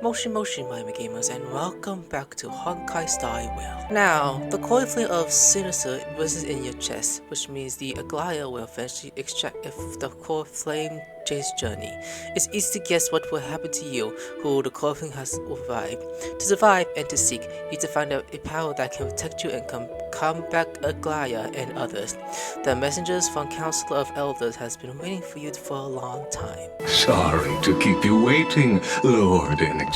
Moshi Moshi Miami Gamers, and welcome back to Honkai Star Whale. Now, the coil flame of Sinister resides in your chest, which means the Aglaya will eventually extract if the coil flame changes journey. It's easy to guess what will happen to you, who the coil flame has revived. To survive and to seek, you need to find out a power that can protect you and combat Aglaya and others. The messengers from Council of Elders has been waiting for you for a long time. Sorry to keep you waiting, Lord Editing-Senpai.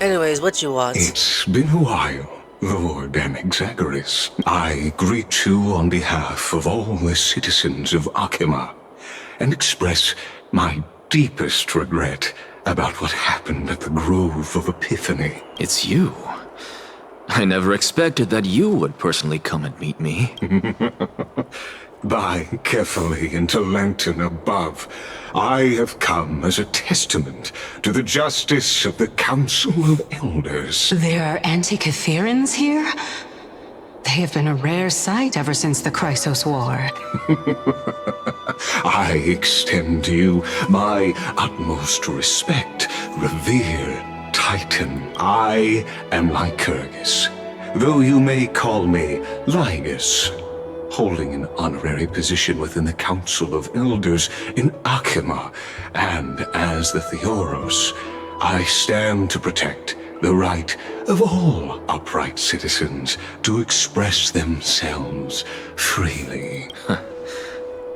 Anyways, what you want? It's been a while, Lord Editing-Senpai. I greet you on behalf of all the citizens of Akima and express my deepest regret about what happened at the Grove of Epiphany. It's you. I never expected that you would personally come and meet me. By carefully into Lantern above, I have come as a testament to the justice of the Council of Elders. There are Antikytherans here? They have been a rare sight ever since the Chrysos War. I extend to you my utmost respect, revered Titan. I am Lycurgus, though you may call me Lygus, holding an honorary position within the Council of Elders in Akima, and as the Theoros, I stand to protect the right of all upright citizens to express themselves freely.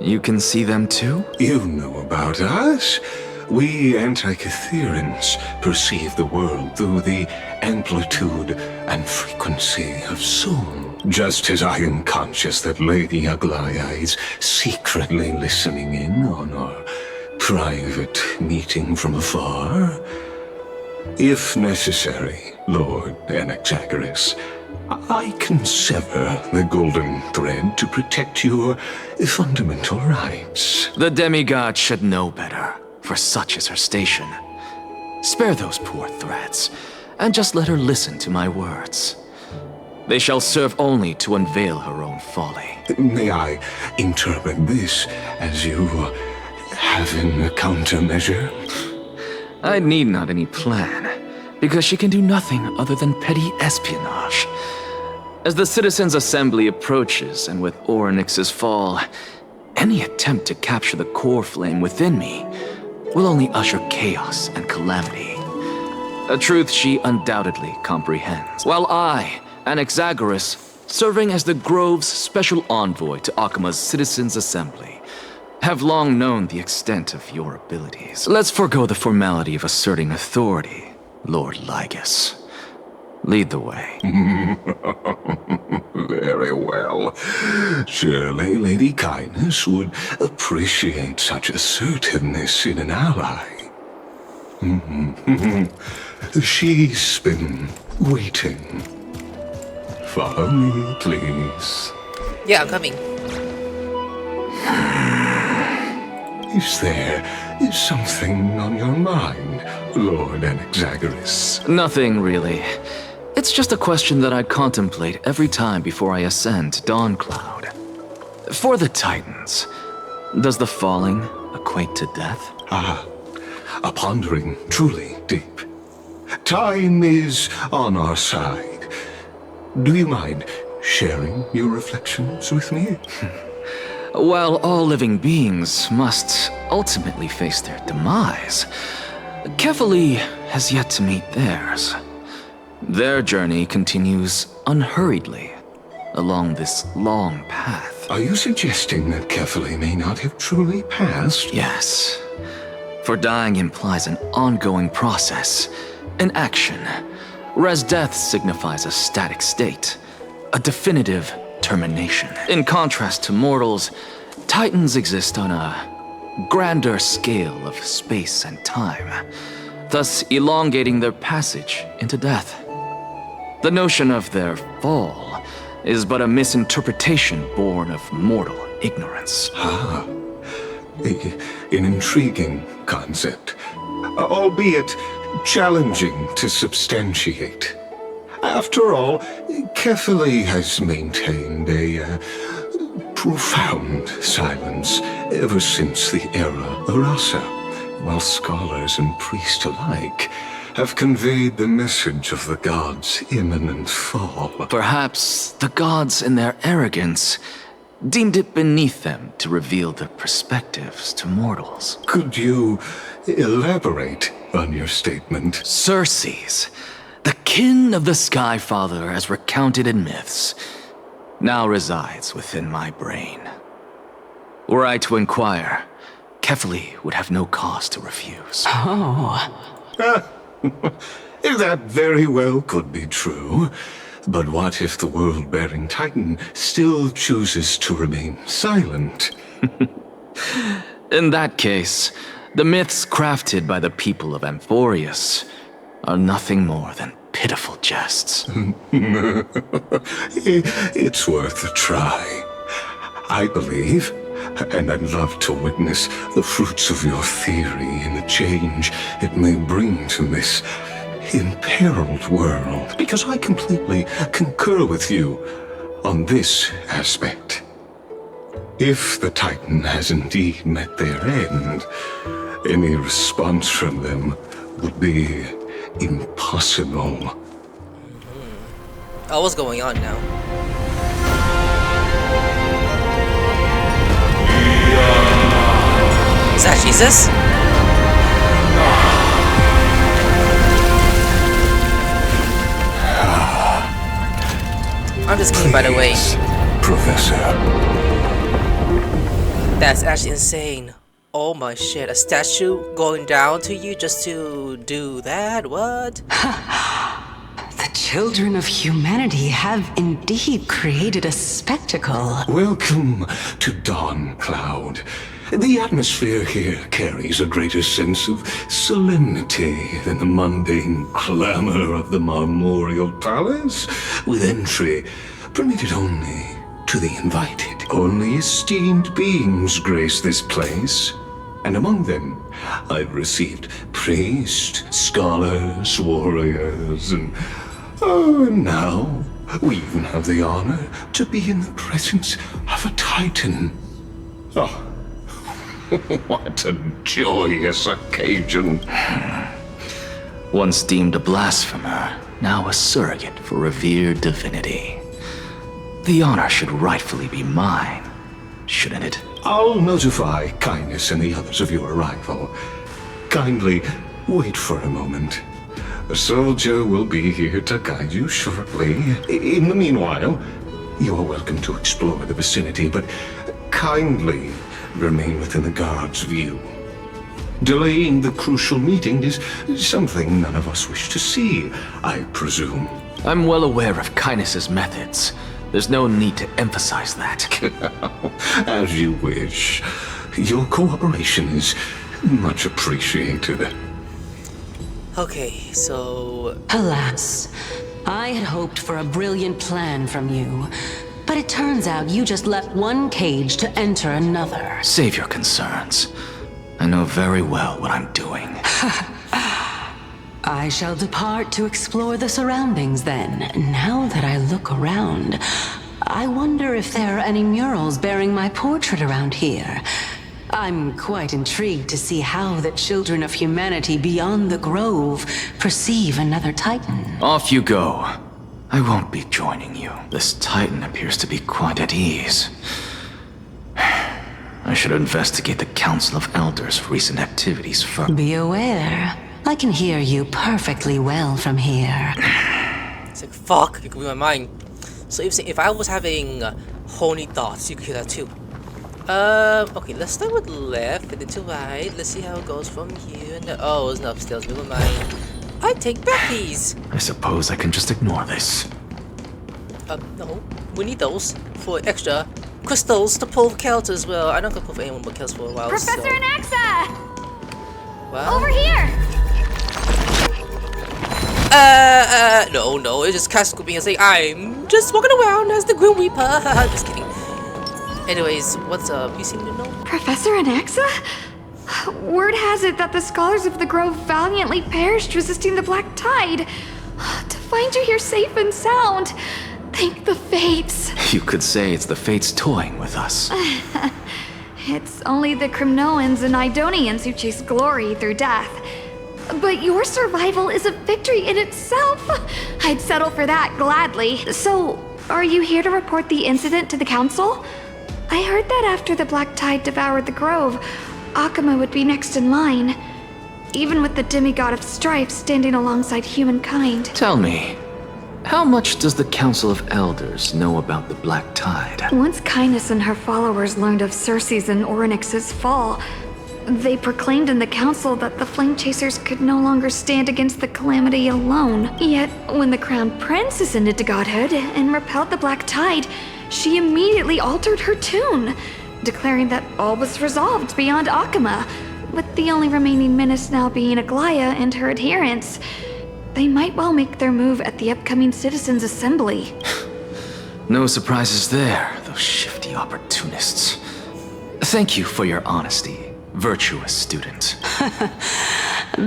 You can see them too? You know about us. We Antikytherans perceive the world through the amplitude and frequency of soul. Just as I am conscious that Lady Aglaya is secretly listening in on our private meeting from afar. If necessary, Lord Anaxagoras, I can sever the golden thread to protect your fundamental rights. The demigod should know better, for such is her station. Spare those poor threads, and just let her listen to my words. They shall serve only to unveil her own folly. May I interpret this as you having a countermeasure? I need not any plan, because she can do nothing other than petty espionage. As the Citizens' Assembly approaches, and with Orynyx's fall, any attempt to capture the core flame within me will only usher chaos and calamity. A truth she undoubtedly comprehends. While I, Anaxagoras, serving as the Grove's special envoy to Akima's Citizens' Assembly, have long known the extent of your abilities. Let's forego the formality of asserting authority, Lord Lygus. Lead the way. Very well. Surely Lady Kindness would appreciate such assertiveness in an ally. She's been waiting. Follow me, please. Yeah, I'm coming. Is there something on your mind, Lord Anaxagoras? Nothing, really. It's just a question that I contemplate every time before I ascend to Dawn Cloud. For the Titans, does the falling equate to death? Ah, a pondering truly deep. Time is on our side. Do you mind sharing your reflections with me? While all living beings must ultimately face their demise, Kefali has yet to meet theirs. Their journey continues unhurriedly along this long path. Are you suggesting that Kefali may not have truly passed? Yes. For dying implies an ongoing process, an action, whereas death signifies a static state, a definitive termination. In contrast to mortals, Titans exist on a grander scale of space and time, thus elongating their passage into death. The notion of their fall is but a misinterpretation born of mortal ignorance. Ah, an intriguing concept, albeit challenging to substantiate. After all, Kefali has maintained a profound silence ever since the era of Rasa, while scholars and priests alike have conveyed the message of the gods' imminent fall. Perhaps the gods, in their arrogance, deemed it beneath them to reveal their perspectives to mortals. Could you elaborate on your statement? Circes, the kin of the Skyfather as recounted in myths, now resides within my brain. Were I to inquire, Kefali would have no cause to refuse. That very well could be true. But what if the world-bearing Titan still chooses to remain silent? In that case, the myths crafted by the people of Amphorius are nothing more than pitiful jests. It's worth a try. I believe, and I'd love to witness the fruits of your theory and the change it may bring to this imperiled world, because I completely concur with you on this aspect. If the Titan has indeed met their end, any response from them would be impossible. Oh, what's going on now? Is that Jesus? I'm just kidding, by the way. Professor. That's actually insane. Oh my shit, a statue going down to you just to do that? What? The children of humanity have indeed created a spectacle. Welcome to Dawn Cloud. The atmosphere here carries a greater sense of solemnity than the mundane clamor of the Marmorial Palace, with entry permitted only to the invited. Only esteemed beings grace this place, and among them I've received priests, scholars, warriors, and now we even have the honor to be in the presence of a Titan. Oh, what a joyous occasion. Once deemed a blasphemer, now a surrogate for revered divinity. The honor should rightfully be mine, shouldn't it? I'll notify Kindness and the others of your arrival. Kindly wait for a moment. A soldier will be here to guide you shortly. In the meanwhile, you are welcome to explore the vicinity, but kindly remain within the guard's view. Delaying the crucial meeting is something none of us wish to see, I presume. I'm well aware of Kindness's methods. There's no need to emphasize that. As you wish. Your cooperation is much appreciated. Okay, so... Alas, I had hoped for a brilliant plan from you. But it turns out you just left one cage to enter another. Save your concerns. I know very well what I'm doing. I shall depart to explore the surroundings then. Now that I look around, I wonder if there are any murals bearing my portrait around here. I'm quite intrigued to see how the children of humanity beyond the grove perceive another Titan. Off you go. I won't be joining you. This Titan appears to be quite at ease. I should investigate the Council of Elders' recent activities first. Be aware, I can hear you perfectly well from here. It's like, fuck, it could be my mind. So if I was having horny thoughts, you could hear that too. Okay, let's start with left and then to right. Let's see how it goes from here. And oh, it's not upstairs, never mind. I take back these! I suppose I can just ignore this. No. We need those for extra crystals to pull Kelt as well. I'm not gonna pull for anyone but Kelt for a while. Professor so. Anaxa! What? Over here! No, it's just Cass being saying, I'm just walking around as the Grim Reaper. Just kidding. Anyways, what's up? You seem to know? Professor Anaxa? Word has it that the scholars of the Grove valiantly perished resisting the Black Tide. To find you here safe and sound, thank the Fates. You could say it's the Fates toying with us. It's only the Krymnoans and Idonians who chase glory through death. But your survival is a victory in itself. I'd settle for that gladly. So, are you here to report the incident to the council? I heard that after the Black Tide devoured the grove, Akuma would be next in line, even with the demigod of strife standing alongside humankind. Tell me, how much does the Council of Elders know about the Black Tide? Once Kindness and her followers learned of Circe's and Orynyx's fall, they proclaimed in the council that the Flame Chasers could no longer stand against the calamity alone. Yet, when the Crown Prince ascended to godhood and repelled the Black Tide, she immediately altered her tune, declaring that all was resolved beyond Akuma, with the only remaining menace now being Aglaya and her adherents. They might well make their move at the upcoming Citizens' Assembly. No surprises there, those shifty opportunists. Thank you for your honesty, virtuous student.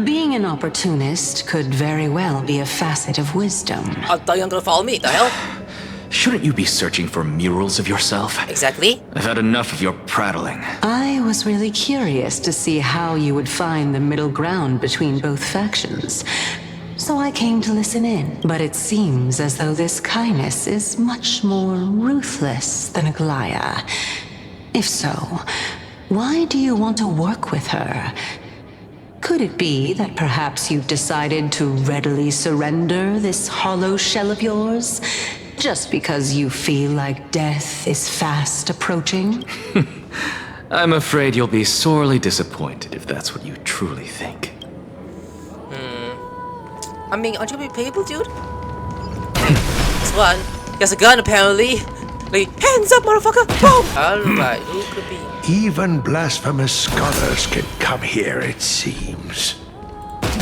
Being an opportunist could very well be a facet of wisdom. I thought you were gonna follow me, the hell? Shouldn't you be searching for murals of yourself? Exactly. I've had enough of your prattling. I was really curious to see how you would find the middle ground between both factions. So I came to listen in. But it seems as though this Kindness is much more ruthless than Aglaya. If so, why do you want to work with her? Could it be that perhaps you've decided to readily surrender this hollow shell of yours? Just because you feel like death is fast approaching? I'm afraid you'll be sorely disappointed if that's what you truly think. I mean, aren't you gonna be playable, dude? This one. He has a gun, apparently. Like, hands up, motherfucker! Boom! Alright, who could be? Even blasphemous scholars can come here, it seems.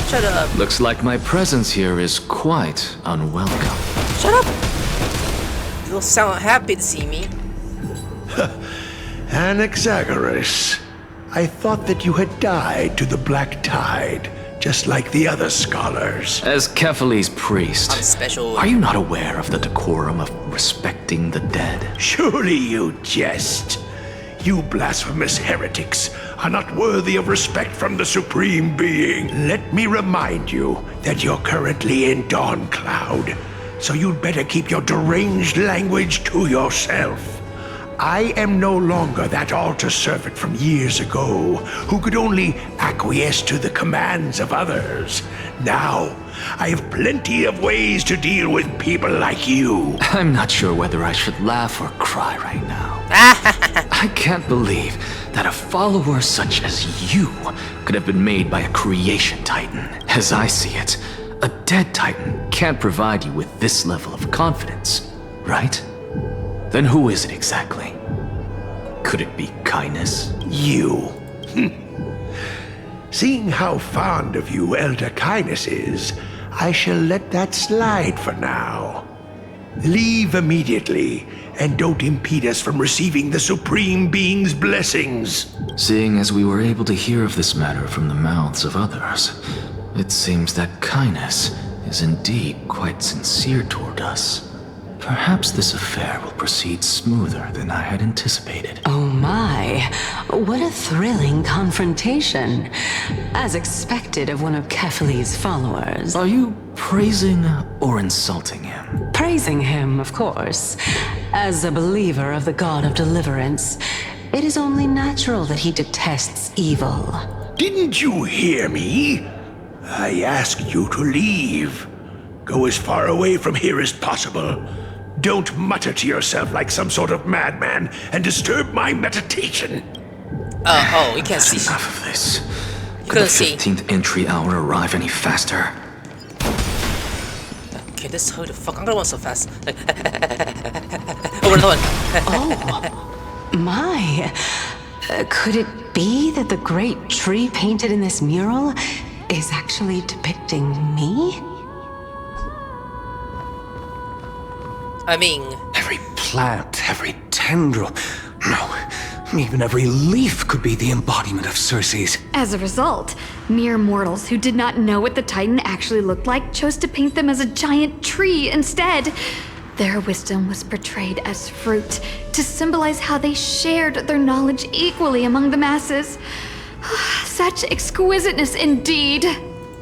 Shut up. Looks like my presence here is quite unwelcome. Shut up! You don't sound happy to see me. Anaxagoras, I thought that you had died to the Black Tide, just like the other scholars. As Kephales's priest, I'm special. are you not aware of the decorum of respecting the dead? Surely you jest. You blasphemous heretics are not worthy of respect from the Supreme Being. Let me remind you that you're currently in Dawn Cloud, so you'd better keep your deranged language to yourself. I am no longer that altar servant from years ago who could only acquiesce to the commands of others. Now, I have plenty of ways to deal with people like you. I'm not sure whether I should laugh or cry right now. I can't believe that a follower such as you could have been made by a creation titan. As I see it, a dead titan can't provide you with this level of confidence, right? Then who is it exactly? Could it be Kindness? You. Seeing how fond of you Elder Kindness is, I shall let that slide for now. Leave immediately, and don't impede us from receiving the Supreme Being's blessings. Seeing as we were able to hear of this matter from the mouths of others, it seems that Kindness is indeed quite sincere toward us. Perhaps this affair will proceed smoother than I had anticipated. Oh my, what a thrilling confrontation. As expected of one of Kephales's followers. Are you praising or insulting him? Praising him, of course. As a believer of the God of Deliverance, it is only natural that he detests evil. Didn't you hear me? I asked you to leave. Go as far away from here as possible. Don't mutter to yourself like some sort of madman and disturb my meditation. Oh, you can't see. Enough of this. You Could the couldn't see. 15th entry hour arrive any faster? Okay, this hurry the fuck. I'm gonna run so fast. Like, oh, another one. Oh, my. Could it be that the great tree painted in this mural is actually depicting me? I mean, Every plant, every tendril, no, even every leaf could be the embodiment of Circe's. As a result, mere mortals who did not know what the Titan actually looked like chose to paint them as a giant tree instead. Their wisdom was portrayed as fruit to symbolize how they shared their knowledge equally among the masses. Such exquisiteness indeed.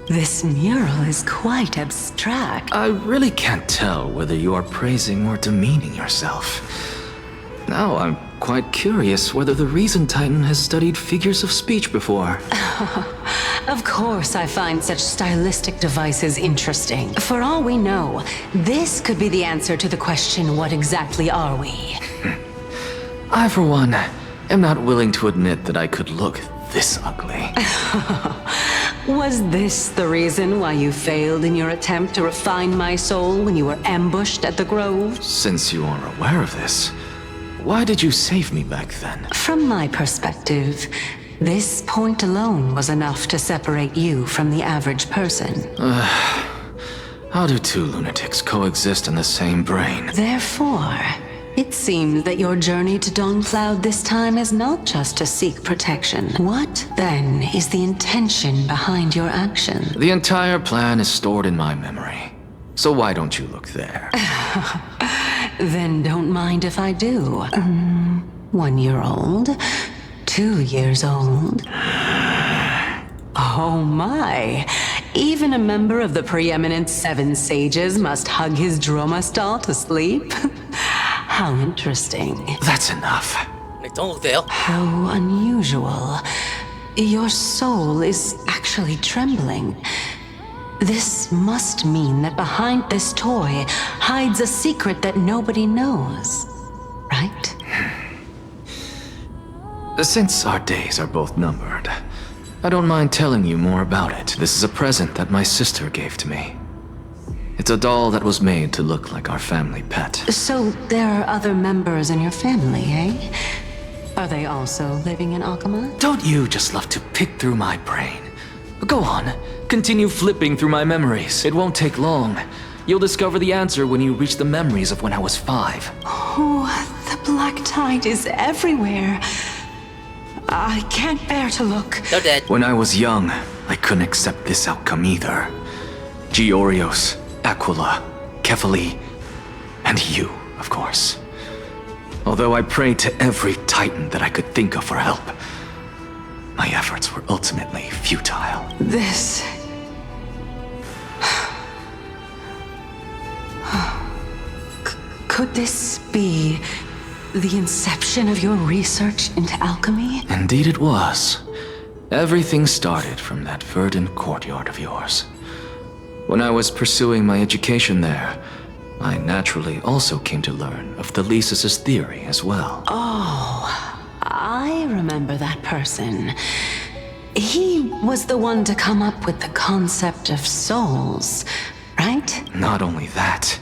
This mural is quite abstract. I really can't tell whether you are praising or demeaning yourself. Now I'm quite curious whether the Reason Titan has studied figures of speech before. Of course I find such stylistic devices interesting. For all we know, this could be the answer to the question, what exactly are we? I, for one, am not willing to admit that I could look this ugly. Was this the reason why you failed in your attempt to refine my soul when you were ambushed at the Grove? Since you are aware of this, why did you save me back then? From my perspective, this point alone was enough to separate you from the average person. How do two lunatics coexist in the same brain? Therefore, it seems that your journey to Dawncloud this time is not just to seek protection. What, then, is the intention behind your action? The entire plan is stored in my memory. So why don't you look there? Then don't mind if I do. 1 year old? 2 years old? Oh my! Even a member of the preeminent Seven Sages must hug his droma stall to sleep? How interesting. That's enough. Like, don't look there. How unusual. Your soul is actually trembling. This must mean that behind this toy hides a secret that nobody knows, right? Since our days are both numbered, I don't mind telling you more about it. This is a present that my sister gave to me. It's a doll that was made to look like our family pet. So there are other members in your family, eh? Are they also living in Akama? Don't you just love to pick through my brain? Go on, continue flipping through my memories. It won't take long. You'll discover the answer when you reach the memories of when I was 5. Oh, the black tide is everywhere. I can't bear to look. They're dead. When I was young, I couldn't accept this outcome either. Georios, Aquila, Kefali, and you, of course. Although I prayed to every titan that I could think of for help, my efforts were ultimately futile. This... Could this be the inception of your research into alchemy? Indeed it was. Everything started from that verdant courtyard of yours. When I was pursuing my education there, I naturally also came to learn of Thalesis' theory as well. Oh, I remember that person. He was the one to come up with the concept of souls, right? Not only that,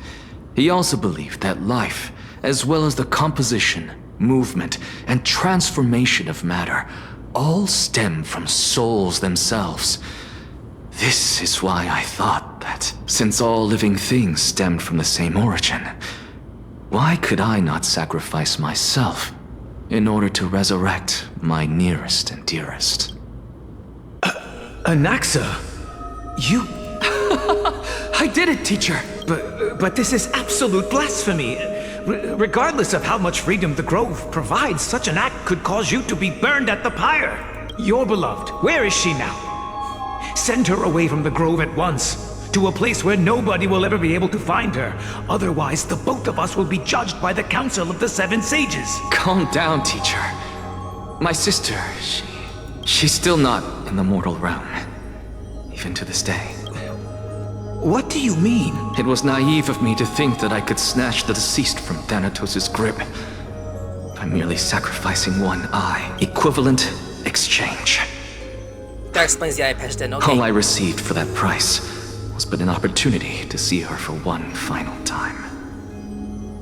he also believed that life, as well as the composition, movement, and transformation of matter, all stem from souls themselves. This is why I thought that, since all living things stemmed from the same origin, why could I not sacrifice myself in order to resurrect my nearest and dearest? Anaxa, you... I did it, teacher! But this is absolute blasphemy. Regardless of how much freedom the Grove provides, such an act could cause you to be burned at the pyre. Your beloved, where is she now? Send her away from the Grove at once, to a place where nobody will ever be able to find her. Otherwise, the both of us will be judged by the Council of the Seven Sages. Calm down, teacher. My sister, she's still not in the mortal realm, even to this day. What do you mean? It was naive of me to think that I could snatch the deceased from Thanatos' grip by merely sacrificing one eye. Equivalent exchange. That explains the eye patch then, okay. All I received for that price was but an opportunity to see her for one final time.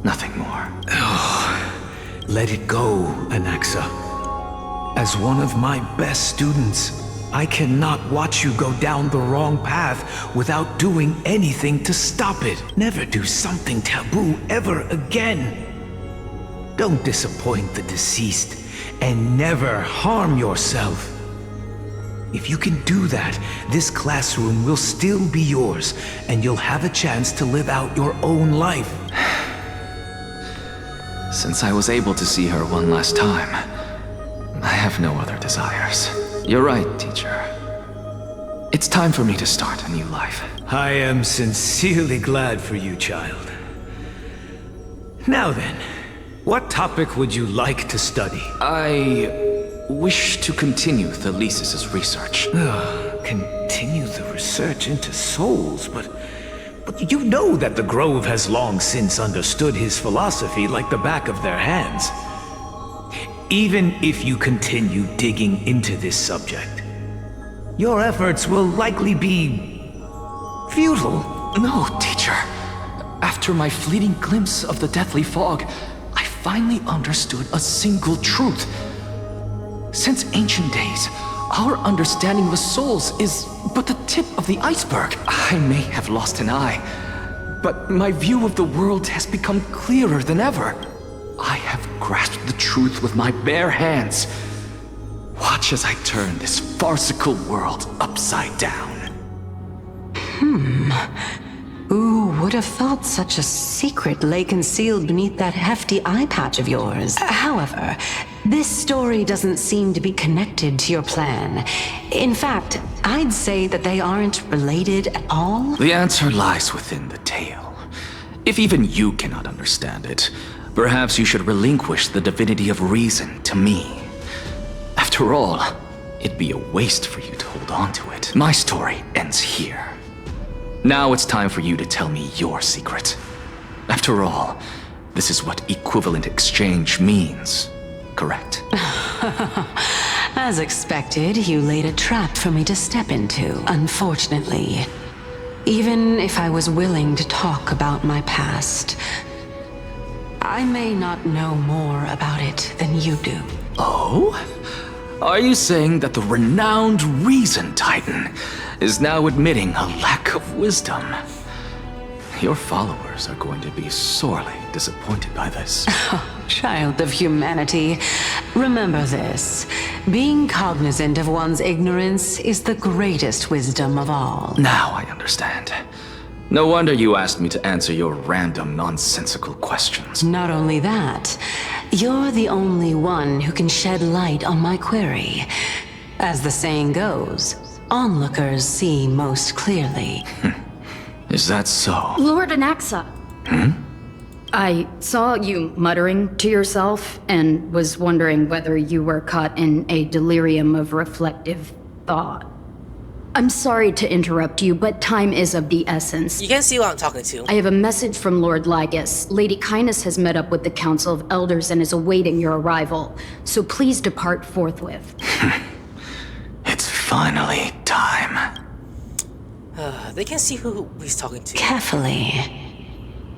Nothing more. Let it go, Anaxa. As one of my best students, I cannot watch you go down the wrong path without doing anything to stop it. Never do something taboo ever again. Don't disappoint the deceased, and never harm yourself. If you can do that, this classroom will still be yours, and you'll have a chance to live out your own life. Since I was able to see her one last time, I have no other desires. You're right, teacher. It's time for me to start a new life. I am sincerely glad for you, child. Now then, what topic would you like to study? I wish to continue Thalesis' research. Continue the research into souls, but you know that the Grove has long since understood his philosophy like the back of their hands. Even if you continue digging into this subject, your efforts will likely be futile. No, teacher. After my fleeting glimpse of the deathly fog, I finally understood a single truth. Since ancient days, our understanding of souls is but the tip of the iceberg. I may have lost an eye, but my view of the world has become clearer than ever. I have grasped the truth with my bare hands. Watch as I turn this farcical world upside down. Who would have thought such a secret lay concealed beneath that hefty eye patch of yours? However, this story doesn't seem to be connected to your plan. In fact, I'd say that they aren't related at all. The answer lies within the tale. If even you cannot understand it, perhaps you should relinquish the divinity of reason to me. After all, it'd be a waste for you to hold on to it. My story ends here. Now it's time for you to tell me your secret. After all, this is what equivalent exchange means, correct? As expected, you laid a trap for me to step into, unfortunately. Even if I was willing to talk about my past, I may not know more about it than you do. Oh? Are you saying that the renowned Reason Titan is now admitting a lack of wisdom? Your followers are going to be sorely disappointed by this. Child of humanity, remember this. Being cognizant of one's ignorance is the greatest wisdom of all. Now I understand. No wonder you asked me to answer your random, nonsensical questions. Not only that, you're the only one who can shed light on my query. As the saying goes, onlookers see most clearly. Is that so? Lord Anaxa. I saw you muttering to yourself and was wondering whether you were caught in a delirium of reflective thought. I'm sorry to interrupt you, but time is of the essence. You can see what I'm talking to. I have a message from Lord Lygus. Lady Kindness has met up with the Council of Elders and is awaiting your arrival. So please depart forthwith. It's finally time. They can see who he's talking to. Carefully.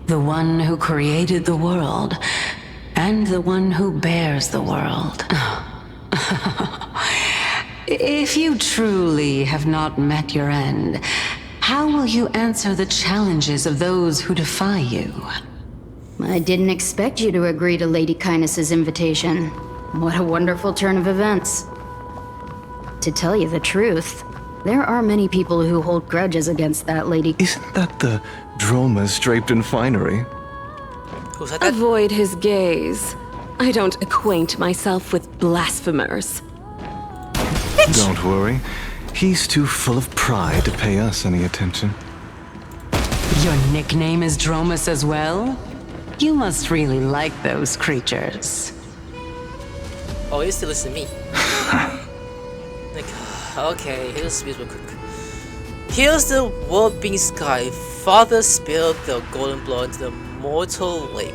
The one who created the world, and the one who bears the world. If you truly have not met your end, how will you answer the challenges of those who defy you? I didn't expect you to agree to Lady Kindness's invitation. What a wonderful turn of events. To tell you the truth, there are many people who hold grudges against that lady. Isn't that the Dromas draped in finery? Who said that? Avoid his gaze. I don't acquaint myself with blasphemers. Don't worry. He's too full of pride to pay us any attention. Your nickname is Dromas as well? You must really like those creatures. Oh, he still listen to me. Like, okay, here's speed real quick. Here's the world-being sky. Father spilled the golden blood into the mortal lake.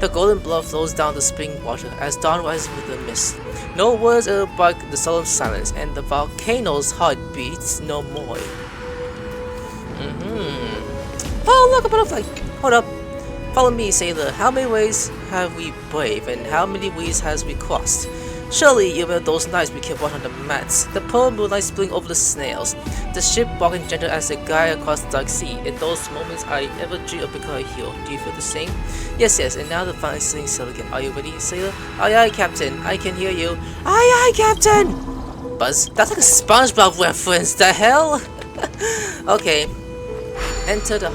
The golden blood flows down the spring water as dawn rises with the mist. No words break the solemn silence, and the volcano's heart beats no more. Oh, look, a butterfly! Hold up. Follow me, sailor. How many ways have we braved, and how many ways has we crossed? Surely, even those nights we kept watching on the mats, the pearl moonlight spilling over the snails, the ship walking gentle as a guide across the dark sea. In those moments, I never dream of becoming a hero. Do you feel the same? Yes, and now the final singing sail again. Are you ready, sailor? Aye, aye, captain. I can hear you. Aye, aye, captain! Buzz, that's like a SpongeBob reference. The hell? Okay. Enter the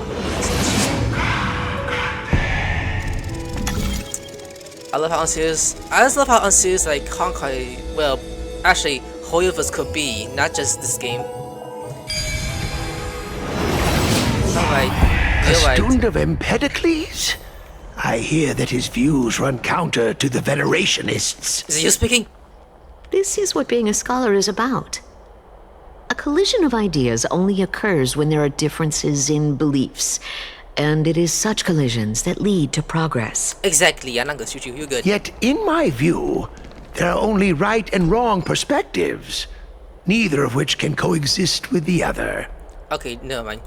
I love how unserious. I just love how unserious like Honkai, well, actually, Hoyoverse could be, not just this game. Alright, A you're right. student of Empedocles? I hear that his views run counter to the Venerationists. Is it you speaking? This is what being a scholar is about. A collision of ideas only occurs when there are differences in beliefs, and it is such collisions that lead to progress. Exactly, I'm not gonna shoot you, you're good. Yet, in my view, there are only right and wrong perspectives, neither of which can coexist with the other. Okay, never mind.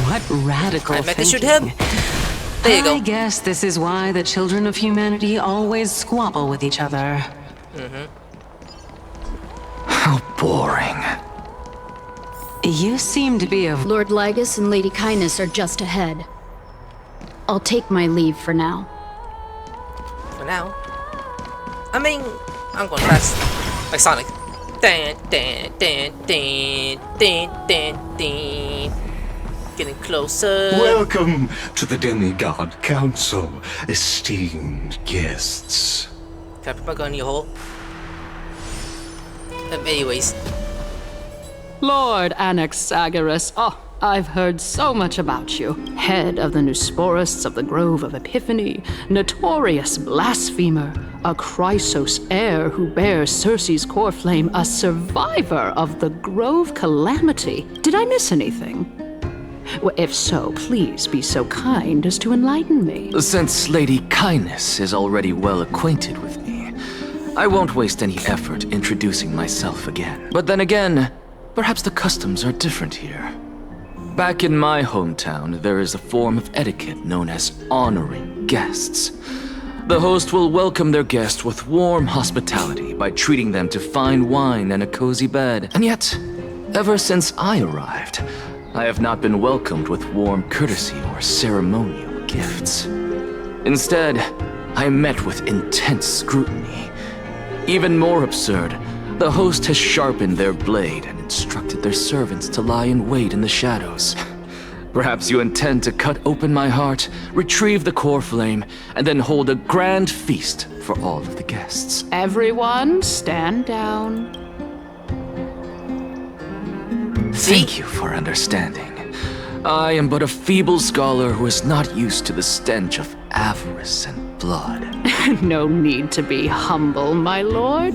What radical I meant to thinking. shoot him. There you go. I guess this is why the children of humanity always squabble with each other. How boring. You seem to be of... Lord Lygus and Lady Kindness are just ahead. I'll take my leave for now. For now. I mean, I'm going fast. Like Sonic. Dan, dan, dan, dan, dan, dan, dan. Getting closer. Welcome to the Demigod Council, esteemed guests. Can I put my gun in your hole? Anyways. Lord Anaxagoras, oh, I've heard so much about you. Head of the Nusporists of the Grove of Epiphany, notorious blasphemer, a Chrysos heir who bears Circe's core flame, a survivor of the Grove calamity. Did I miss anything? Well, if so, please be so kind as to enlighten me. Since Lady Kindness is already well acquainted with me, I won't waste any effort introducing myself again. But then again, perhaps the customs are different here. Back in my hometown, there is a form of etiquette known as honoring guests. The host will welcome their guest with warm hospitality by treating them to fine wine and a cozy bed. And yet, ever since I arrived, I have not been welcomed with warm courtesy or ceremonial gifts. Instead, I am met with intense scrutiny. Even more absurd, the host has sharpened their blade and instructed their servants to lie in wait in the shadows. Perhaps you intend to cut open my heart, retrieve the core flame, and then hold a grand feast for all of the guests. Everyone, stand down. Thank you for understanding. I am but a feeble scholar who is not used to the stench of avarice and blood. No need to be humble, my lord.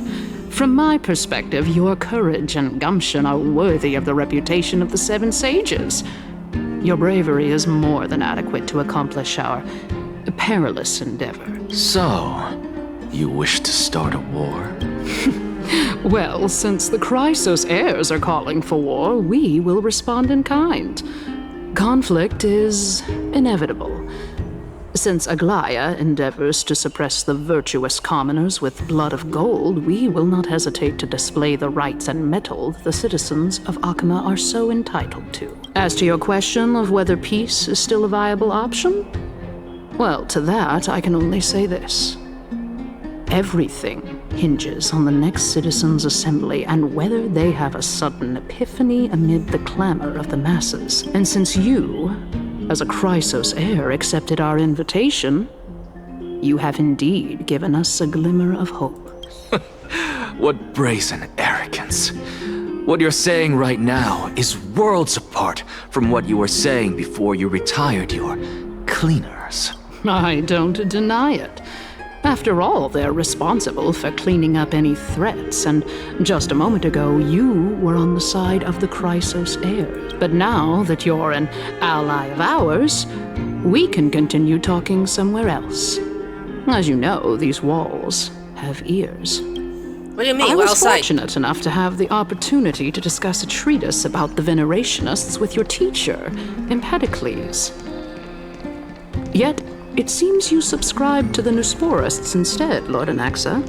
From my perspective, your courage and gumption are worthy of the reputation of the Seven Sages. Your bravery is more than adequate to accomplish our perilous endeavor. So, you wish to start a war? Well, since the Chrysos heirs are calling for war, we will respond in kind. Conflict is inevitable. Since Aglaya endeavors to suppress the virtuous commoners with blood of gold, we will not hesitate to display the rights and mettle the citizens of Akama are so entitled to. As to your question of whether peace is still a viable option, well, to that I can only say this. Everything hinges on the next citizens' assembly and whether they have a sudden epiphany amid the clamor of the masses. And since you, as a Chrysos heir, accepted our invitation, you have indeed given us a glimmer of hope. What brazen arrogance. What you're saying right now is worlds apart from what you were saying before you retired your cleaners. I don't deny it. After all, they're responsible for cleaning up any threats, and just a moment ago, you were on the side of the Chrysos heirs. But now that you're an ally of ours, we can continue talking somewhere else. As you know, these walls have ears. What do you mean? I We're was outside. fortunate enough to have the opportunity to discuss a treatise about the Venerationists with your teacher, Empedocles. Yet, it seems you subscribe to the Nusporists instead, Lord Anaxa.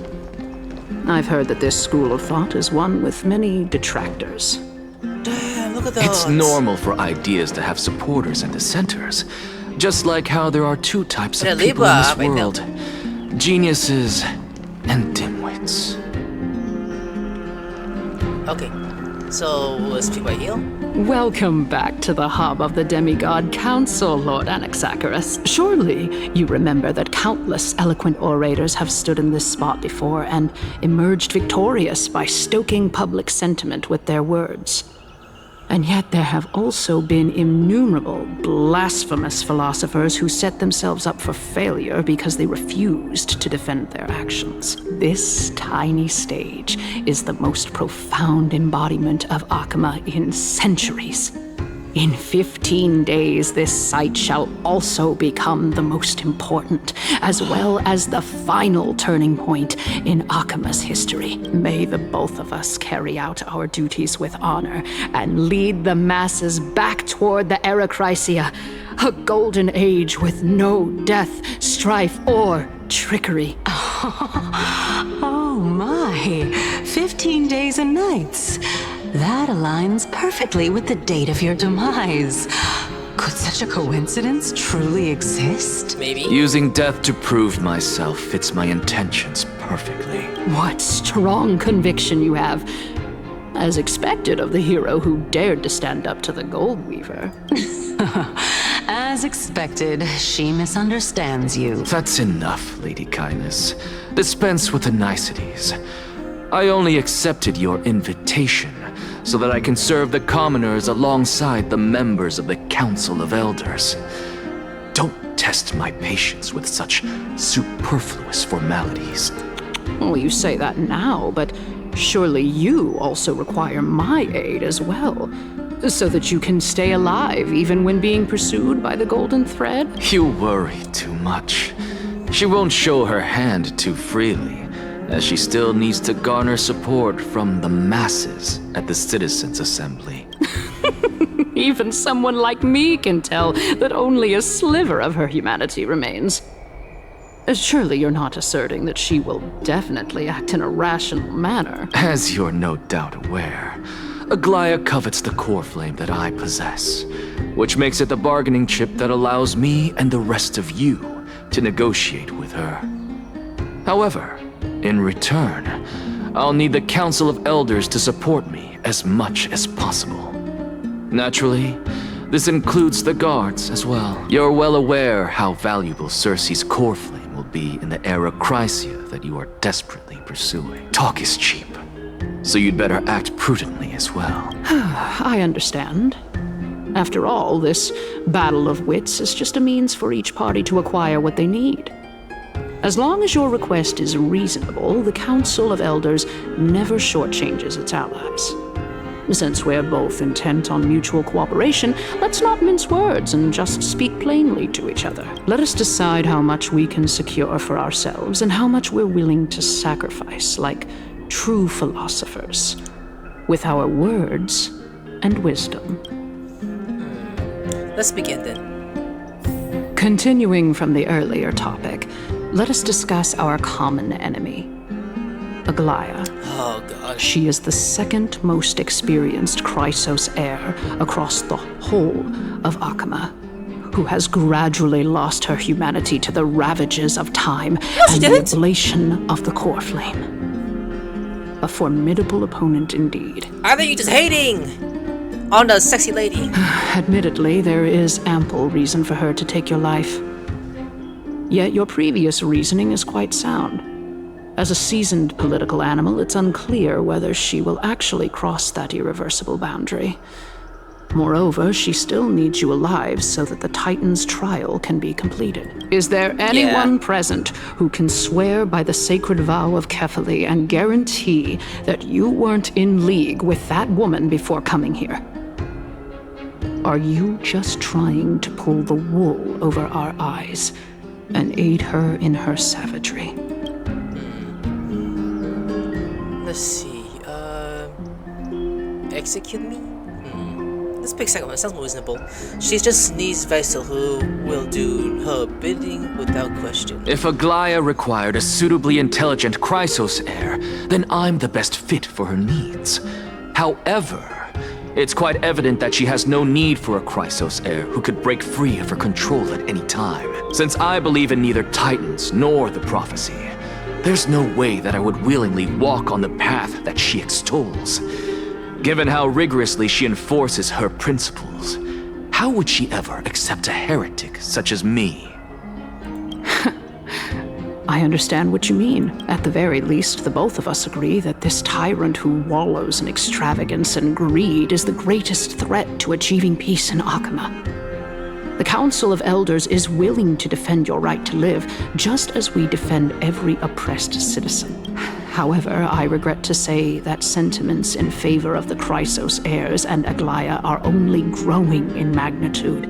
I've heard that this school of thought is one with many detractors. Damn, look at those. It's normal for ideas to have supporters and dissenters. Just like how there are two types of people in this world. Geniuses and dimwits. Okay. So, we'll speak by heel? Welcome back to the hub of the Demigod Council, Lord Anaxagoras. Surely you remember that countless eloquent orators have stood in this spot before and emerged victorious by stoking public sentiment with their words. And yet there have also been innumerable blasphemous philosophers who set themselves up for failure because they refused to defend their actions. This tiny stage is the most profound embodiment of Akama in centuries. In 15 days, this site shall also become the most important, as well as the final turning point in Akama's history. May the both of us carry out our duties with honor and lead the masses back toward the Erechrysia, a golden age with no death, strife, or trickery. Oh my, 15 days and nights. That aligns perfectly with the date of your demise. Could such a coincidence truly exist? Maybe. Using death to prove myself fits my intentions perfectly. What strong conviction you have. As expected of the hero who dared to stand up to the Gold Weaver. As expected, she misunderstands you. That's enough, Lady Kindness. Dispense with the niceties. I only accepted your invitation so that I can serve the commoners alongside the members of the Council of Elders. Don't test my patience with such superfluous formalities. Well, you say that now, but surely you also require my aid as well, so that you can stay alive even when being pursued by the Golden Thread? You worry too much. She won't show her hand too freely, as she still needs to garner support from the masses at the Citizens' Assembly. Even someone like me can tell that only a sliver of her humanity remains. Surely you're not asserting that she will definitely act in a rational manner. As you're no doubt aware, Aglaya covets the core flame that I possess, which makes it the bargaining chip that allows me and the rest of you to negotiate with her. However, in return, I'll need the Council of Elders to support me as much as possible. Naturally, this includes the guards as well. You're well aware how valuable Cersei's core flame will be in the Erechrysia that you are desperately pursuing. Talk is cheap, so you'd better act prudently as well. I understand. After all, this battle of wits is just a means for each party to acquire what they need. As long as your request is reasonable, the Council of Elders never shortchanges its allies. Since we're both intent on mutual cooperation, let's not mince words and just speak plainly to each other. Let us decide how much we can secure for ourselves and how much we're willing to sacrifice, like true philosophers, with our words and wisdom. Let's begin then. Continuing from the earlier topic, let us discuss our common enemy, Aglaya. Oh god. She is the second most experienced Chrysos heir across the whole of Akama, who has gradually lost her humanity to the ravages of time and the ablation of the core flame. A formidable opponent indeed. I think you're just hating on the sexy lady. Admittedly, there is ample reason for her to take your life. Yet your previous reasoning is quite sound. As a seasoned political animal, it's unclear whether she will actually cross that irreversible boundary. Moreover, she still needs you alive so that the Titan's trial can be completed. Is there anyone present who can swear by the sacred vow of Kefali and guarantee that you weren't in league with that woman before coming here? Are you just trying to pull the wool over our eyes and aid her in her savagery? Let's see, execute me? Let's pick second one, sounds more reasonable. She just needs Vessel who will do her bidding without question. If Aglaya required a suitably intelligent Chrysos heir, then I'm the best fit for her needs. However, it's quite evident that she has no need for a Chrysos heir who could break free of her control at any time. Since I believe in neither Titans nor the prophecy, there's no way that I would willingly walk on the path that she extols. Given how rigorously she enforces her principles, how would she ever accept a heretic such as me? I understand what you mean. At the very least, the both of us agree that this tyrant who wallows in extravagance and greed is the greatest threat to achieving peace in Akama. The Council of Elders is willing to defend your right to live, just as we defend every oppressed citizen. However, I regret to say that sentiments in favor of the Chrysos heirs and Aglaya are only growing in magnitude.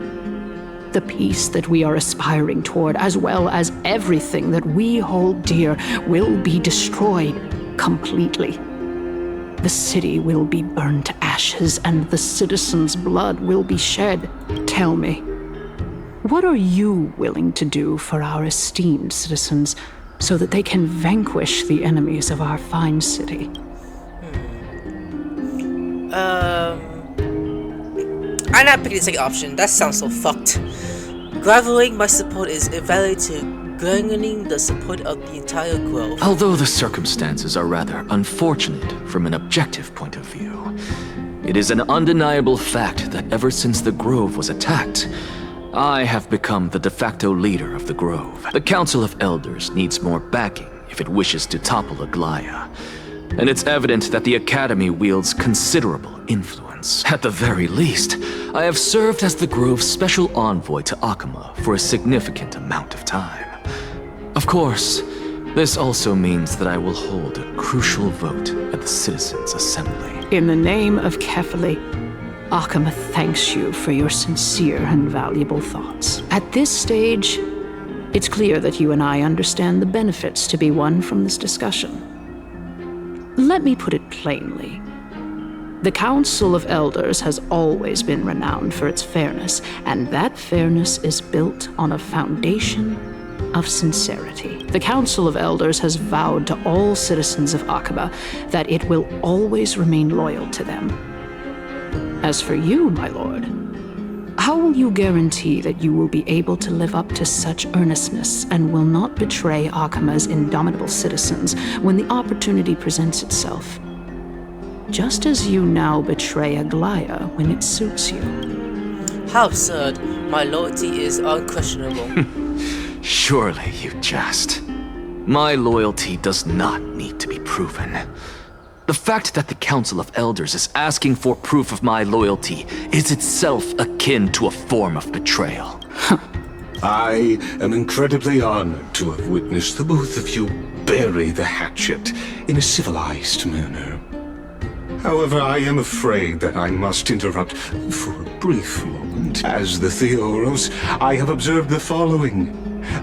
The peace that we are aspiring toward, as well as everything that we hold dear, will be destroyed completely. The city will be burned to ashes, and the citizens' blood will be shed. Tell me, what are you willing to do for our esteemed citizens so that they can vanquish the enemies of our fine city? I'm not picking the second option. That sounds so fucked. Graveling my support is equivalent to garnering the support of the entire grove. Although the circumstances are rather unfortunate from an objective point of view, it is an undeniable fact that ever since the grove was attacked, I have become the de facto leader of the grove. The Council of Elders needs more backing if it wishes to topple Aglaya, and it's evident that the Academy wields considerable influence. At the very least, I have served as the Grove's special envoy to Akama for a significant amount of time. Of course, this also means that I will hold a crucial vote at the Citizens' Assembly. In the name of Kefali, Akama thanks you for your sincere and valuable thoughts. At this stage, it's clear that you and I understand the benefits to be won from this discussion. Let me put it plainly. The Council of Elders has always been renowned for its fairness, and that fairness is built on a foundation of sincerity. The Council of Elders has vowed to all citizens of Akaba that it will always remain loyal to them. As for you, my lord, how will you guarantee that you will be able to live up to such earnestness and will not betray Akama's indomitable citizens when the opportunity presents itself? Just as you now betray Aglaya when it suits you. How absurd. My loyalty is unquestionable. Surely you jest. My loyalty does not need to be proven. The fact that the Council of Elders is asking for proof of my loyalty is itself akin to a form of betrayal. I am incredibly honored to have witnessed the both of you bury the hatchet in a civilized manner. However, I am afraid that I must interrupt for a brief moment. As the Theoros, I have observed the following.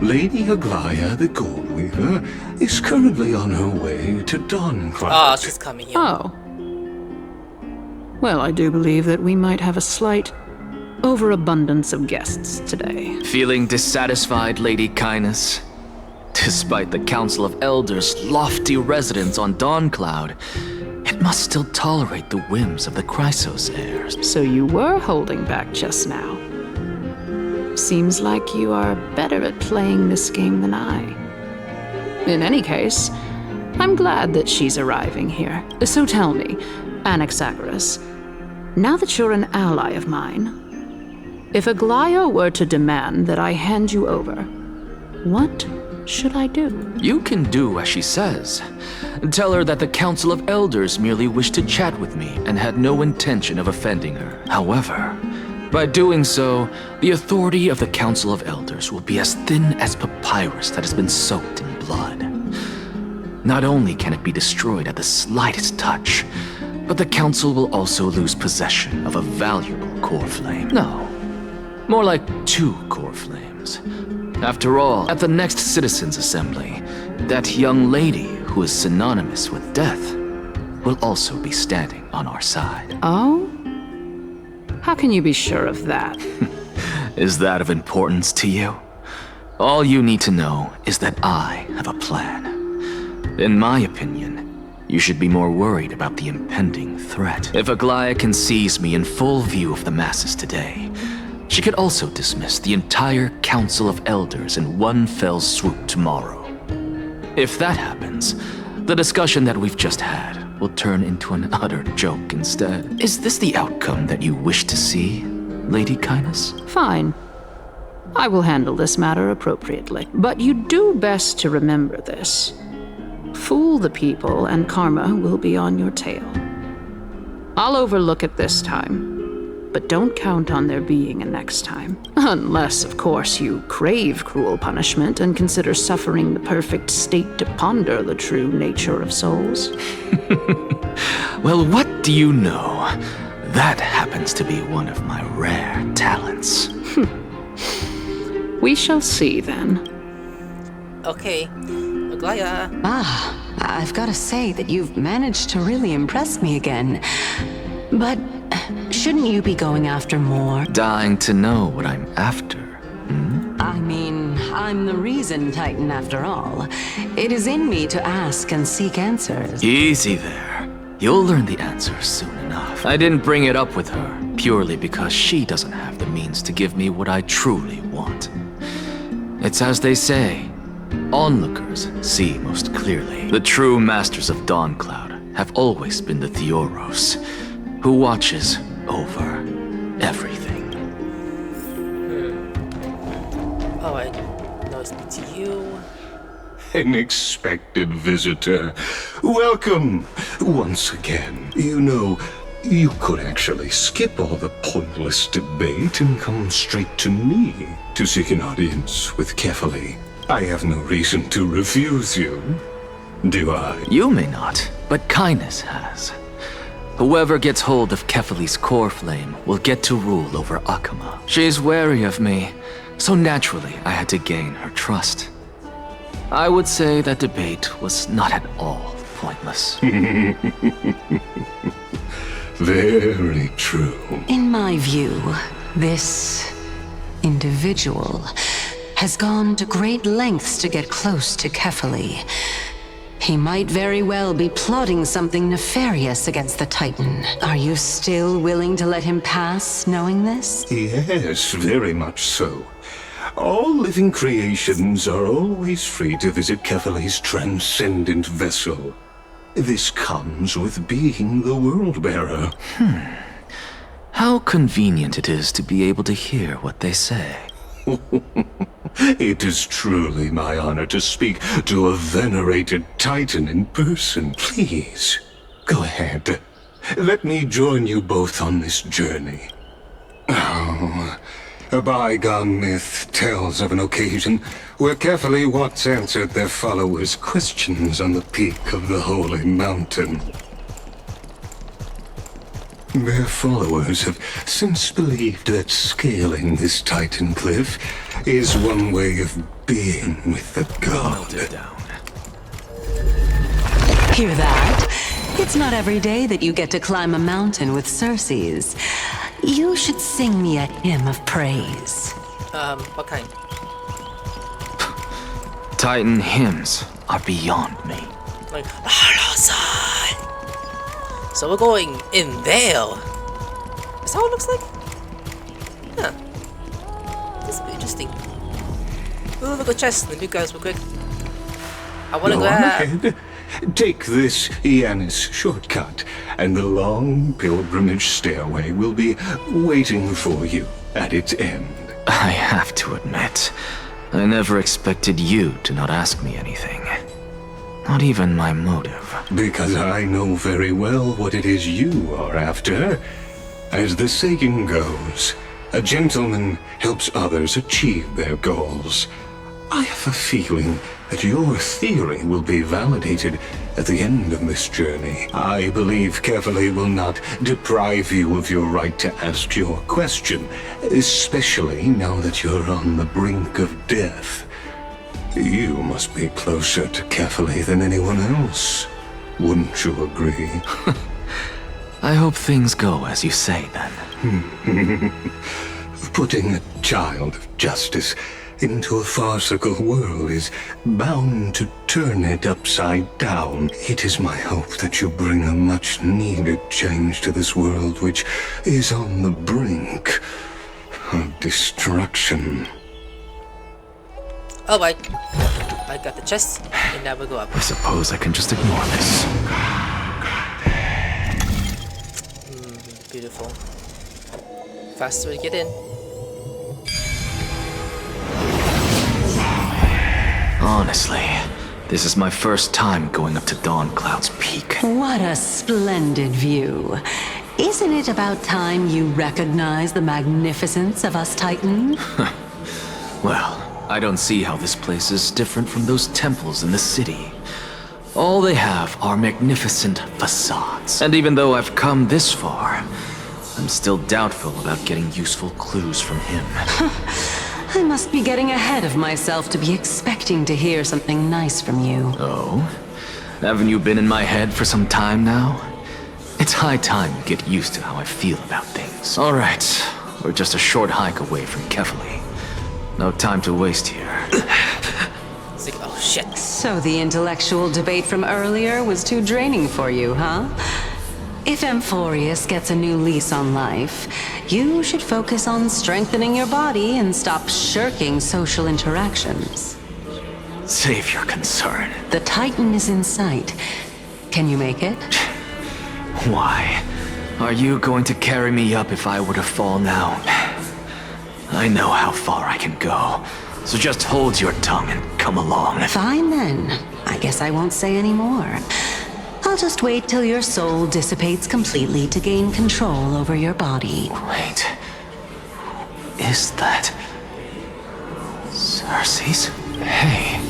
Lady Aglaya, the Gold Weaver, is currently on her way to Dawncloud. Ah, she's coming here. Oh. Well, I do believe that we might have a slight overabundance of guests today. Feeling dissatisfied, Lady Kindness? Despite the Council of Elders' lofty residence on Dawncloud, it must still tolerate the whims of the Chrysos heirs. So you were holding back just now. Seems like you are better at playing this game than I. In any case, I'm glad that she's arriving here. So tell me, Anaxagoras, now that you're an ally of mine, if Aglaya were to demand that I hand you over, what should I do? You can do as she says. Tell her that the Council of Elders merely wished to chat with me and had no intention of offending her. However, by doing so, the authority of the Council of Elders will be as thin as papyrus that has been soaked in blood. Not only can it be destroyed at the slightest touch, but the Council will also lose possession of a valuable core flame. No, more like 2 core flames. After all, at the next Citizens' Assembly, that young lady who is synonymous with death will also be standing on our side. Oh? How can you be sure of that? Is that of importance to you? All you need to know is that I have a plan. In my opinion, you should be more worried about the impending threat. If Aglaya can seize me in full view of the masses today, she could also dismiss the entire Council of Elders in one fell swoop tomorrow. If that happens, the discussion that we've just had will turn into an utter joke instead. Is this the outcome that you wish to see, Lady Kindness? Fine. I will handle this matter appropriately. But you do best to remember this. Fool the people and karma will be on your tail. I'll overlook it this time, but don't count on there being a next time. Unless, of course, you crave cruel punishment and consider suffering the perfect state to ponder the true nature of souls. Well, what do you know? That happens to be one of my rare talents. We shall see then. Okay, Aglaya. I've got to say that you've managed to really impress me again. But shouldn't you be going after more? Dying to know what I'm after. I mean, I'm the reason Titan after all. It is in me to ask and seek answers. Easy there. You'll learn the answer soon enough. I didn't bring it up with her, purely because she doesn't have the means to give me what I truly want. It's as they say, onlookers see most clearly. The true masters of Dawncloud have always been the Theoros, who watches over everything. Alright, now speak to you. An expected visitor. Welcome once again. You know, you could actually skip all the pointless debate and come straight to me to seek an audience with Kefali. I have no reason to refuse you, do I? You may not, but Kindness has. Whoever gets hold of Kefali's core flame will get to rule over Akama. She's wary of me, so naturally I had to gain her trust. I would say that debate was not at all pointless. Very true. In my view, this individual has gone to great lengths to get close to Kefali. He might very well be plotting something nefarious against the Titan. Are you still willing to let him pass, knowing this? Yes, very much so. All living creations are always free to visit Kefali's transcendent vessel. This comes with being the world-bearer. How convenient it is to be able to hear what they say. It is truly my honor to speak to a venerated Titan in person. Please, go ahead. Let me join you both on this journey. Oh, a bygone myth tells of an occasion where Kefali once answered their followers' questions on the peak of the holy mountain. Their followers have since believed that scaling this Titan cliff is one way of being with the god. Hear that? It's not every day that you get to climb a mountain with Circes. You should sing me a hymn of praise. What kind? Titan hymns are beyond me. Like, Son. So we're going in there. Is that what it looks like? Huh. This will be interesting. Ooh, look at chest. Let me guys real quick. I wanna Go grab. ahead. Take this Yanis shortcut, and the long pilgrimage stairway will be waiting for you at its end. I have to admit, I never expected you to not ask me anything. Not even my motive. Because I know very well what it is you are after. As the saying goes, a gentleman helps others achieve their goals. I have a feeling that your theory will be validated at the end of this journey. I believe Kefali will not deprive you of your right to ask your question, especially now that you're on the brink of death. You must be closer to Kefali than anyone else. Wouldn't you agree? I hope things go as you say, then. Putting a child of justice into a farcical world is bound to turn it upside down. It is my hope that you bring a much-needed change to this world, which is on the brink of destruction. Alright. I got the chest, and now we go up. I suppose I can just ignore this. beautiful. Faster to get in. Honestly, this is my first time going up to Dawn Cloud's peak. What a splendid view. Isn't it about time you recognize the magnificence of us Titans? Well, I don't see how this place is different from those temples in the city. All they have are magnificent facades. And even though I've come this far, I'm still doubtful about getting useful clues from him. I must be getting ahead of myself to be expecting to hear something nice from you. Oh? Haven't you been in my head for some time now? It's high time you get used to how I feel about things. Alright, we're just a short hike away from Kefali. No time to waste here. It's like, oh shit. So the intellectual debate from earlier was too draining for you, huh? If Amphorius gets a new lease on life, you should focus on strengthening your body and stop shirking social interactions. Save your concern. The Titan is in sight. Can you make it? Why? Are you going to carry me up if I were to fall now? I know how far I can go, so just hold your tongue and come along. Fine then. I guess I won't say any more. I'll just wait till your soul dissipates completely to gain control over your body. Wait. Who is that? Cersei's? Hey,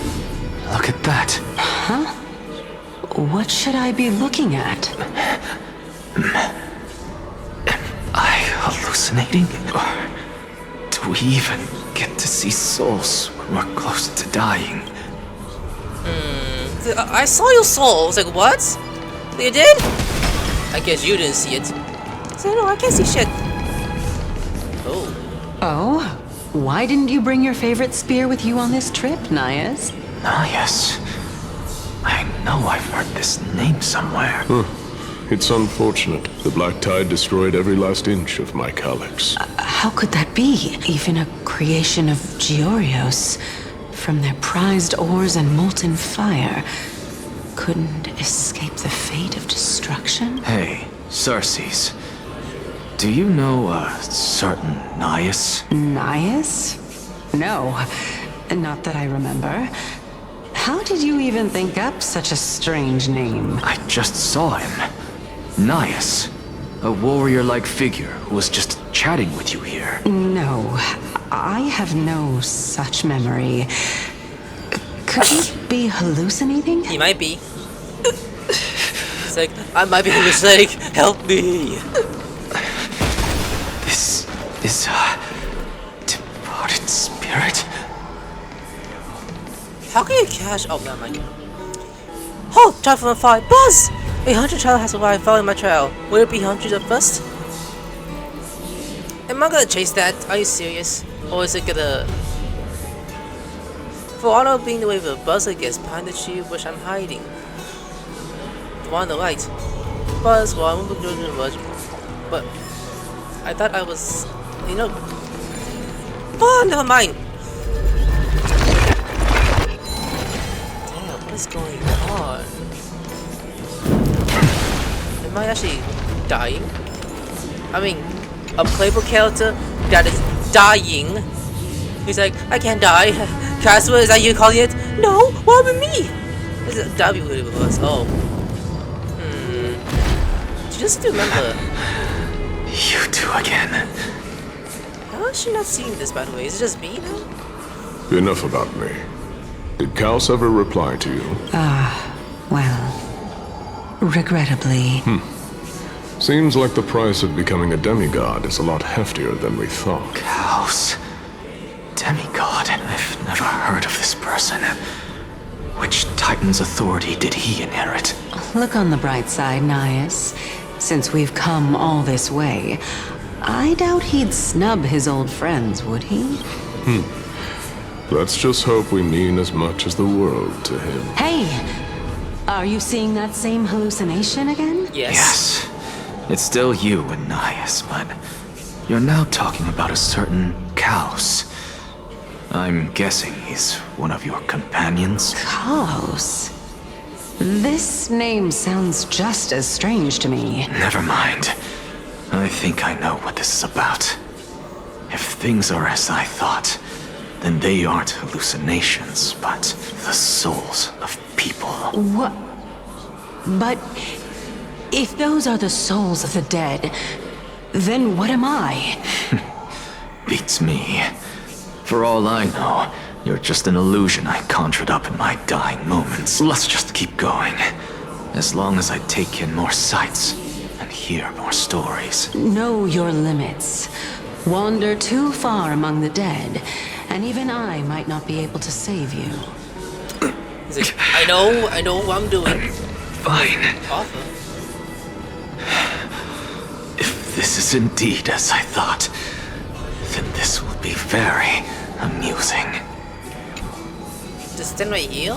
look at that. Huh? What should I be looking at? Am I hallucinating? Or do we even get to see souls when we're close to dying? I saw your soul. I was like, what? You did? I guess you didn't see it. So no, I can't see shit. Oh. Oh? Why didn't you bring your favorite spear with you on this trip, Nias? Nias? I know I've heard this name somewhere. It's unfortunate. The Black Tide destroyed every last inch of my calyx. How could that be? Even a creation of Georios, from their prized ores and molten fire, couldn't escape the fate of destruction? Hey, Cersei's. Do you know a certain Nias? Nias? No, not that I remember. How did you even think up such a strange name? I just saw him. Nias. A warrior-like figure who was just chatting with you here. No, I have no such memory. Could he be hallucinating? He might be. It's like, I might be hallucinating. Help me. This is a departed spirit. How can you catch? Oh, never mind. Halt! Child from afar! Buzz! A hunter child has arrived following my trail. Will it be hunted up first? Am I gonna chase that? Are you serious? Or is it gonna... For honor being the way of a Buzz, I guess behind the tree which I'm hiding. The one on the right. Buzz, well, I'm gonna go to the rush. But... I thought I was... You know... Oh, never mind! Damn, what is going on? Am I actually dying? I mean, a playable character that is dying. He's like, I can't die. Casper, is that you calling it? No, what about me? That'd be really close. Oh. You just have to remember. You two again. How is she not seeing this, by the way? Is it just me now? Enough about me. Did Kaos ever reply to you? Well... regrettably. Seems like the price of becoming a demigod is a lot heftier than we thought. Kaos. Demigod. I've never heard of this person. Which Titan's authority did he inherit? Look on the bright side, Nias. Since we've come all this way, I doubt he'd snub his old friends, would he? Let's just hope we mean as much as the world to him. Hey! Are you seeing that same hallucination again? Yes. It's still you and Nias, but you're now talking about a certain Kaos. I'm guessing he's one of your companions? Kaos? This name sounds just as strange to me. Never mind. I think I know what this is about. If things are as I thought, then they aren't hallucinations, but the souls of people. What? But if those are the souls of the dead, then what am I? Beats me. For all I know, you're just an illusion I conjured up in my dying moments. Let's just keep going. As long as I take in more sights and hear more stories. Know your limits. Wander too far among the dead, and even I might not be able to save you. He's like, I know what I'm doing. Fine. Awful. If this is indeed as I thought, then this will be very amusing. Does stand right here?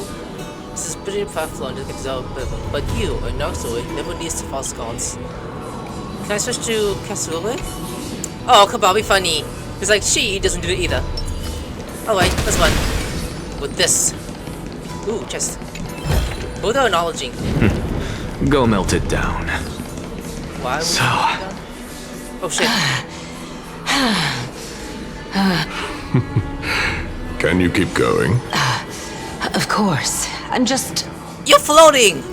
This is pretty far-flung to get but you, a Noxoid, never needs to false gods. Can I switch to Castle? Oh, come on, be funny. It's like she doesn't do it either. Alright, that's fun. With this. Ooh, chest. Both are acknowledging. Go melt it down. Why would so. Oh shit. Can you keep going? Of course. I'm just... You're floating!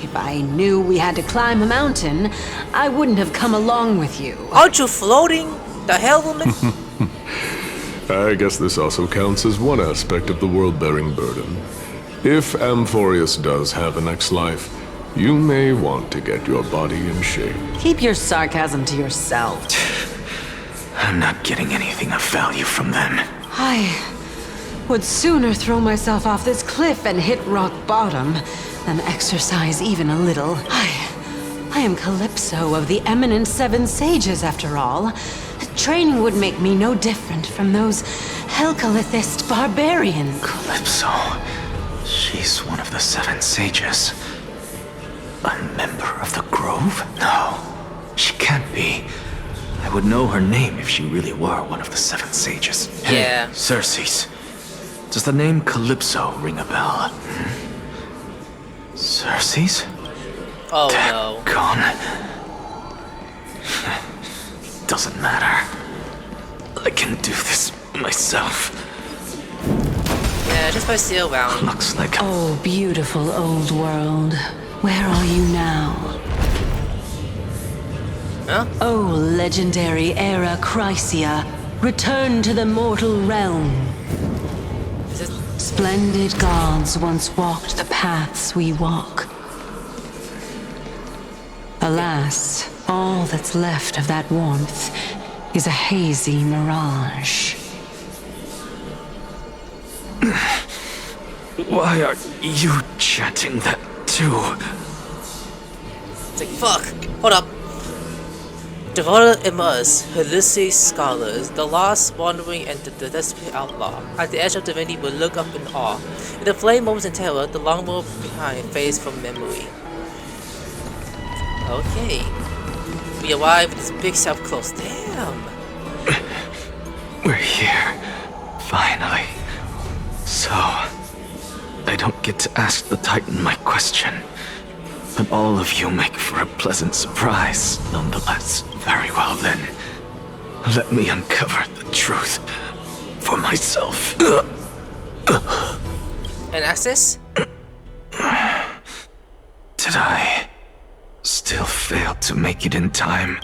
If I knew we had to climb a mountain, I wouldn't have come along with you. Aren't you floating? The hell, woman? I guess this also counts as one aspect of the world-bearing burden. If Amphorius does have a next life, you may want to get your body in shape. Keep your sarcasm to yourself. I'm not getting anything of value from them. I would sooner throw myself off this cliff and hit rock bottom than exercise even a little. I am Calypso of the eminent Seven Sages, after all. Training would make me no different from those Helcalithist barbarians. Calypso? She's one of the Seven Sages. A member of the Grove? No, she can't be. I would know her name if she really were one of the Seven Sages. Yeah. Hey, Circes. Does the name Calypso ring a bell? Circes? Oh no. Gone. Doesn't matter. I can do this myself. Yeah, just by stay around. Looks like... Oh, beautiful old world. Where are you now? Huh? Oh, legendary era Chrysia, return to the mortal realm. Is it... Splendid gods once walked the paths we walk. Alas, all that's left of that warmth is a hazy mirage. Why are you chanting that too? It's like, fuck. Hold up. Devoted Emma's Ulysses scholars, the lost, wandering, and the desperate outlaw, at the edge of divinity will look up in awe. In the flame moments in terror, the long road behind fades from memory. Okay. We arrive at this big self close. Damn. We're here. Finally. So, I don't get to ask the Titan my question. But all of you make for a pleasant surprise, nonetheless. Very well then. Let me uncover the truth for myself. And access? Did I still fail to make it in time?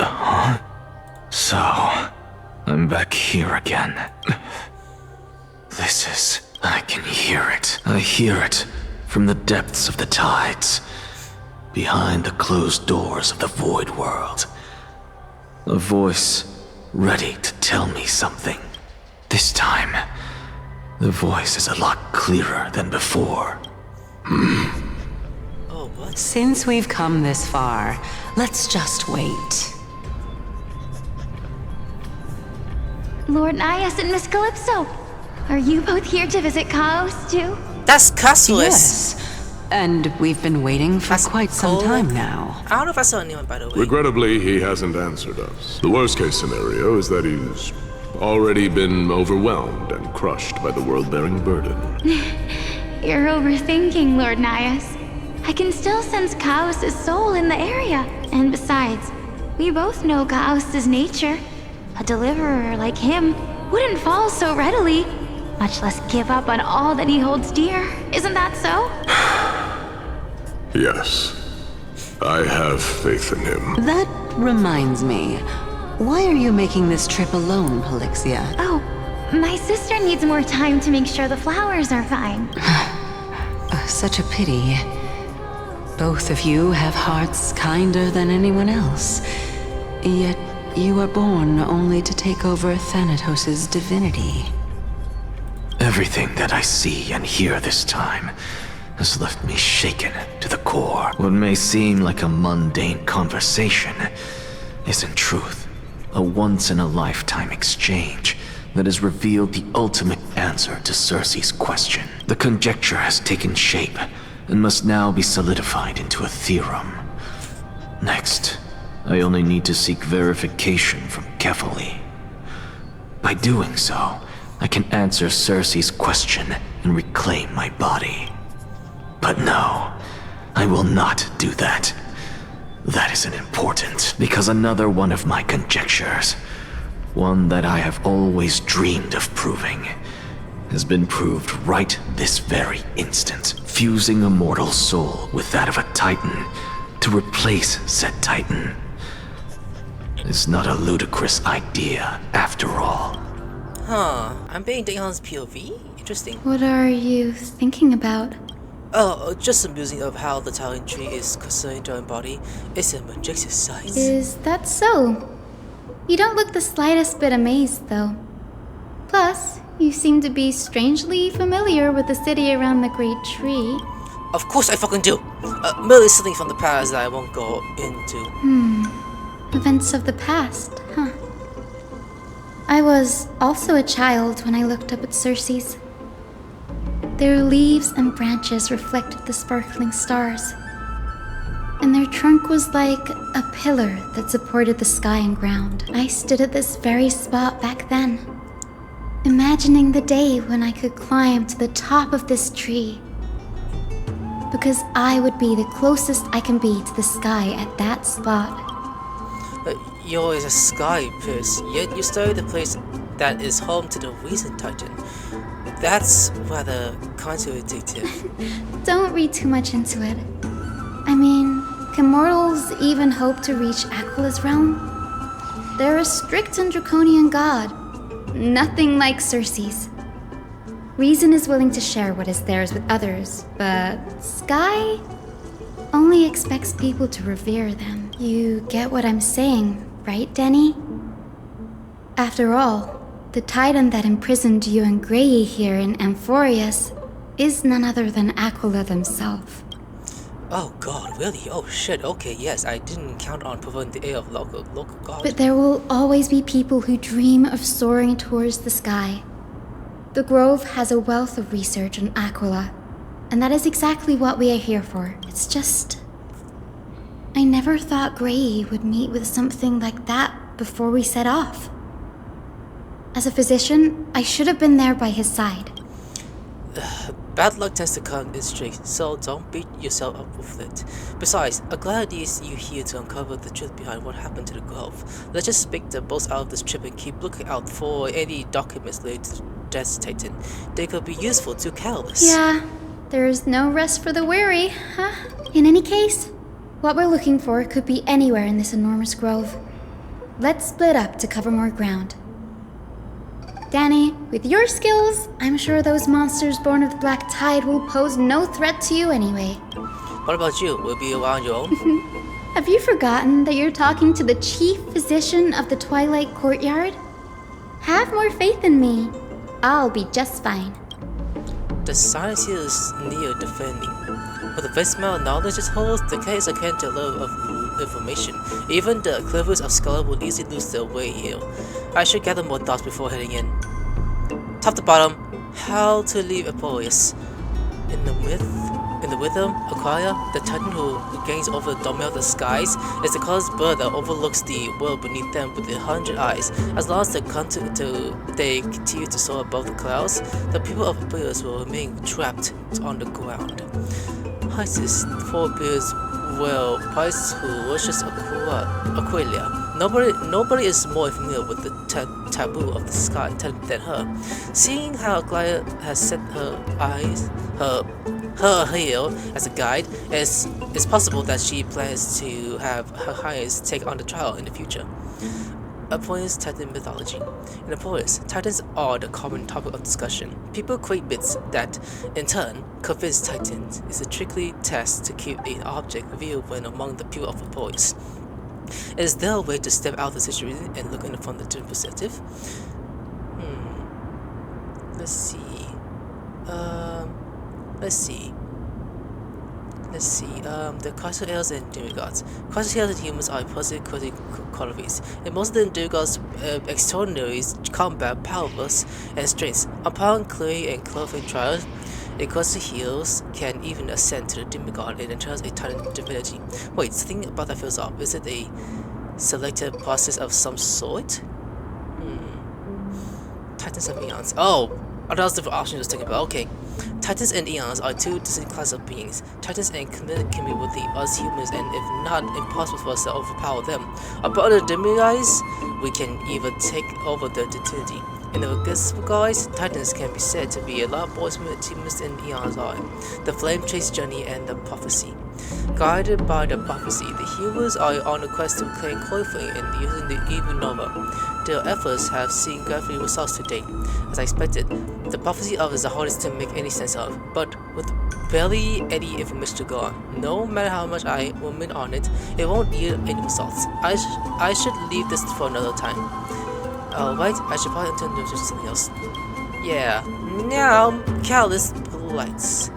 So, I'm back here again. This is... I can hear it. I hear it from the depths of the tides. Behind the closed doors of the void world. A voice ready to tell me something. This time, the voice is a lot clearer than before. Oh, what? Since we've come this far, let's just wait. Lord Nias and Miss Calypso, are you both here to visit Chaos too? That's Casualist. Yes. And we've been waiting for quite some time now. I don't know if I saw anyone, by the way. Regrettably, he hasn't answered us. The worst-case scenario is that he's already been overwhelmed and crushed by the world-bearing burden. You're overthinking, Lord Nias. I can still sense Chaos' soul in the area. And besides, We both know Gauss's nature. A deliverer like him wouldn't fall so readily, much less give up on all that he holds dear. Isn't that so? Yes. I have faith in him. That reminds me. Why are you making this trip alone, Polixia? Oh, my sister needs more time to make sure the flowers are fine. Such a pity. Both of you have hearts kinder than anyone else. Yet you are born only to take over Thanatos' divinity. Everything that I see and hear this time has left me shaken to the core. What may seem like a mundane conversation is in truth a once-in-a-lifetime exchange that has revealed the ultimate answer to Cersei's question. The conjecture has taken shape and must now be solidified into a theorem. Next, I only need to seek verification from Kefali. By doing so, I can answer Cersei's question and reclaim my body. But no, I will not do that. That isn't important, because another one of my conjectures, one that I have always dreamed of proving, has been proved right this very instant. Fusing a mortal soul with that of a Titan to replace said Titan is not a ludicrous idea after all. Huh, I'm being Daehan's POV? Interesting. What are you thinking about? Oh, just amusing of how the Titan tree is concerning your own body. It's a majestic sight. Is that so? You don't look the slightest bit amazed, though. Plus, you seem to be strangely familiar with the city around the Great Tree. Of course I fucking do! Merely something from the past that I won't go into. Events of the past, huh? I was also a child when I looked up at Cersei's. Their leaves and branches reflected the sparkling stars, and their trunk was like a pillar that supported the sky and ground. I stood at this very spot back then, imagining the day when I could climb to the top of this tree, because I would be the closest I can be to the sky at that spot. You're always a sky pierce, yet you study the place that is home to the recent Titan. That's rather counterintuitive. Don't read too much into it. I mean, can mortals even hope to reach Aquala's realm? They're a strict and draconian god. Nothing like Cersei's. Reason is willing to share what is theirs with others, but Sky only expects people to revere them. You get what I'm saying, right, Denny? After all, the Titan that imprisoned you and Grey here in Amphorius is none other than Aquila themselves. Oh god, really? Oh shit, okay, yes, I didn't count on providing the air of local god. But there will always be people who dream of soaring towards the sky. The Grove has a wealth of research on Aquila, and that is exactly what we are here for. It's just... I never thought Grey would meet with something like that before we set off. As a physician, I should have been there by his side. Bad luck tends to come in streaks, so don't beat yourself up with it. Besides, I'm glad you here to uncover the truth behind what happened to the Grove. Let's just make the most out of this trip and keep looking out for any documents related to Death Titan. They could be useful to Catalyst. Yeah, there is no rest for the weary, huh? In any case, what we're looking for could be anywhere in this enormous grove. Let's split up to cover more ground. Danny, with your skills, I'm sure those monsters born of the Black Tide will pose no threat to you anyway. What about you? Will be around your own? Have you forgotten that you're talking to the chief physician of the Twilight Courtyard? Have more faith in me. I'll be just fine. The science here is near defending. With the vast amount of knowledge it holds, the case akin to a lot of information. Even the cleverest of scholars will easily lose their way here. I should gather more thoughts before heading in. Top to bottom, how to leave Emporius. In the rhythm, Aquila, the Titan who gains over the domain of the skies, is the closest bird that overlooks the world beneath them with 100 eyes. As long as they continue to soar above the clouds, the people of Emporius will remain trapped on the ground. Isis, 4 bears will Price who worships Aquilia. Nobody is more familiar with the taboo of the sky than her. Seeing how Aquilia has set her heel as a guide, it's possible that she plans to have her Highness take on the trial in the future. Apollonius Titan mythology. In Apollonius, Titans are the common topic of discussion. People create myths that, in turn, convince Titans is a tricky task to keep an object viewed when among the people of Apollonius. Is there a way to step out of the situation and look at it from the different perspective? Let's see. The Crystal Heirs and Demigods. Crystal Heirs and humans are opposite qualities. In most of the demigods, extraordinary combat, powerless, and strengths. Upon clearing and clothing trials, a Crystal Heals can even ascend to the demigod and enters a Titan divinity. Wait, something about that feels off. Is it a selected process of some sort? Titans and Eons. Oh! That was the option I was thinking about. Okay. Titans and Eons are two distinct classes of beings. Titans can communicate with us humans, and if not, impossible for us to overpower them. About the demigods, we can even take over their divinity. In the guys, Titans can be said to be a lot more humans than Eons are. The Flame Chase Journey and the Prophecy. Guided by the prophecy, the humans are on a quest to claim Coilflame and using the Evil Nova. Their efforts have seen gratifying results to date. As I expected, the prophecy of is the hardest to make any sense of, but with barely any information to go on. No matter how much I ruminate on it, it won't yield any results. I should leave this for another time. Alright, I should probably turn to something else. Yeah, now, Callous Lights.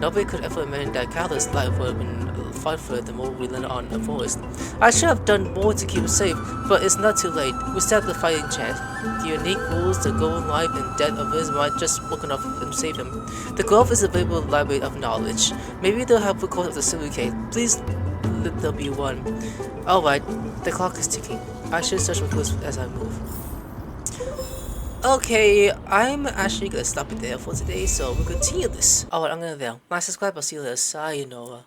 Nobody could ever imagine that Callous Light would have been fought for the more we landed on the forest. I should have done more to keep it safe, but it's not too late. We still have the fighting chance. The unique rules, the golden life and death of his might just woken up and save him. The grove is a available library of knowledge. Maybe they'll have records of the Silicate. Please let there be one. Alright, the clock is ticking. I should search for clues as I move. Okay, I'm actually gonna stop it there for today, so we'll continue this. Alright, I'm gonna there. My subscribe, I'll see you later. Sayonara.